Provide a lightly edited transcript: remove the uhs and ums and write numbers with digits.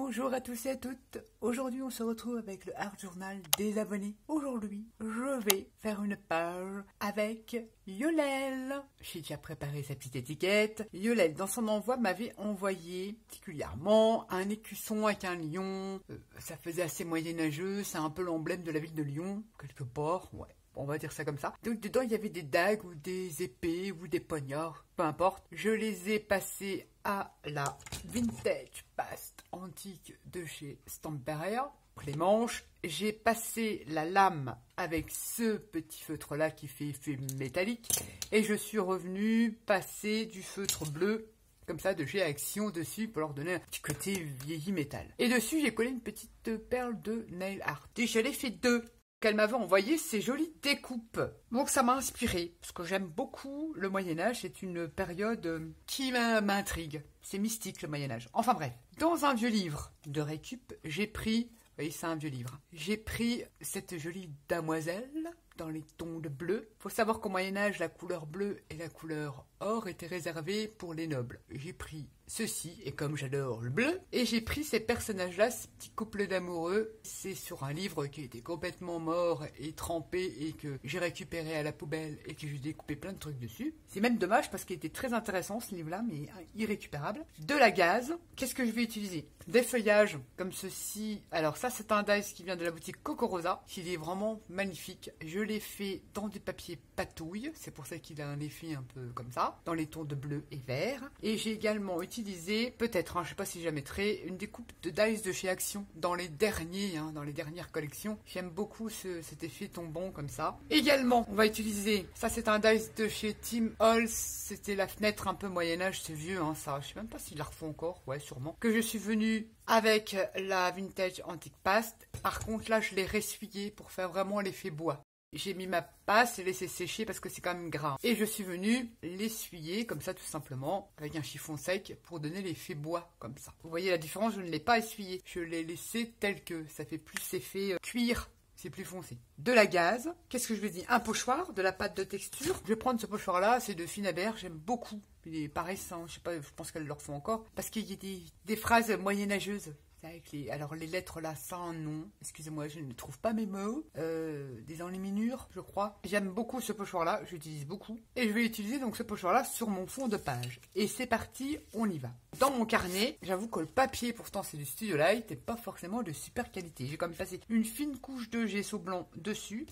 Bonjour à tous et à toutes. Aujourd'hui, on se retrouve avec le Art Journal des abonnés. Aujourd'hui, je vais faire une page avec Yolel. J'ai déjà préparé sa petite étiquette. Yolel, dans son envoi, m'avait envoyé particulièrement un écusson avec un lion. Ça faisait assez moyenâgeux. C'est un peu l'emblème de la ville de Lyon, quelque part. Ouais. On va dire ça comme ça. Donc dedans il y avait des dagues ou des épées ou des poignards, peu importe. Je les ai passés à la Vintage Past antique de chez Stamperia. Les manches, j'ai passé la lame avec ce petit feutre là qui fait effet métallique et je suis revenu passer du feutre bleu comme ça de chez Action dessus pour leur donner un petit côté vieilli métal. Et dessus j'ai collé une petite perle de nail art. Et je l'ai fait deux. Qu'elle m'avait envoyé ces jolies découpes. Donc ça m'a inspiré, parce que j'aime beaucoup le Moyen-Âge, c'est une période qui m'intrigue. C'est mystique le Moyen-Âge. Enfin bref, dans un vieux livre de récup, j'ai pris, oui c'est un vieux livre, j'ai pris cette jolie damoiselle dans les tons de bleu. Faut savoir qu'au Moyen-Âge, la couleur bleue et la couleur or étaient réservées pour les nobles. J'ai pris ceci, et comme j'adore le bleu, et j'ai pris ces personnages-là, ce petit couple d'amoureux. C'est sur un livre qui était complètement mort et trempé et que j'ai récupéré à la poubelle et que j'ai découpé plein de trucs dessus. C'est même dommage parce qu'il était très intéressant ce livre-là, mais irrécupérable. De la gaze, qu'est-ce que je vais utiliser? Des feuillages comme ceci. Alors ça, c'est un dice qui vient de la boutique Coco Rosa, qui est vraiment magnifique. Je l'ai fait dans du papier patouille, c'est pour ça qu'il a un effet un peu comme ça, dans les tons de bleu et vert. Et j'ai également utilisé, peut-être, je sais pas si je la mettrai, une découpe de dice de chez Action, dans les dernières collections. J'aime beaucoup cet effet tombant comme ça. Également, on va utiliser, ça c'est un dice de chez Tim Holtz, c'était la fenêtre un peu Moyen-Âge, c'est vieux ça, je sais même pas s'ils la refont encore, ouais sûrement, que je suis venue avec la Vintage Antique Past. Par contre là je l'ai ressuyé pour faire vraiment l'effet bois. J'ai mis ma passe et laissé sécher parce que c'est quand même gras. Et je suis venue l'essuyer comme ça tout simplement avec un chiffon sec pour donner l'effet bois comme ça. Vous voyez la différence, je ne l'ai pas essuyé. Je l'ai laissé tel que, ça fait plus effet cuir. C'est plus foncé. De la gaze. Qu'est-ce que je vais dire? Un pochoir, de la pâte de texture. Je vais prendre ce pochoir-là, c'est de Finaber, j'aime beaucoup. Il est pas récent, je sais pas, je pense qu'elles le refont encore. Parce qu'il y a des phrases moyenâgeuses. Avec alors les lettres là, ça un nom. Excusez-moi, je ne trouve pas mes mots. Des enluminures, je crois. J'aime beaucoup ce pochoir-là, j'utilise beaucoup. Et je vais utiliser donc ce pochoir-là sur mon fond de page. Et c'est parti, on y va. Dans mon carnet, j'avoue que le papier, pourtant c'est du Studio Light, n'est pas forcément de super qualité. J'ai quand même passé une fine couche de gesso blanc dessus.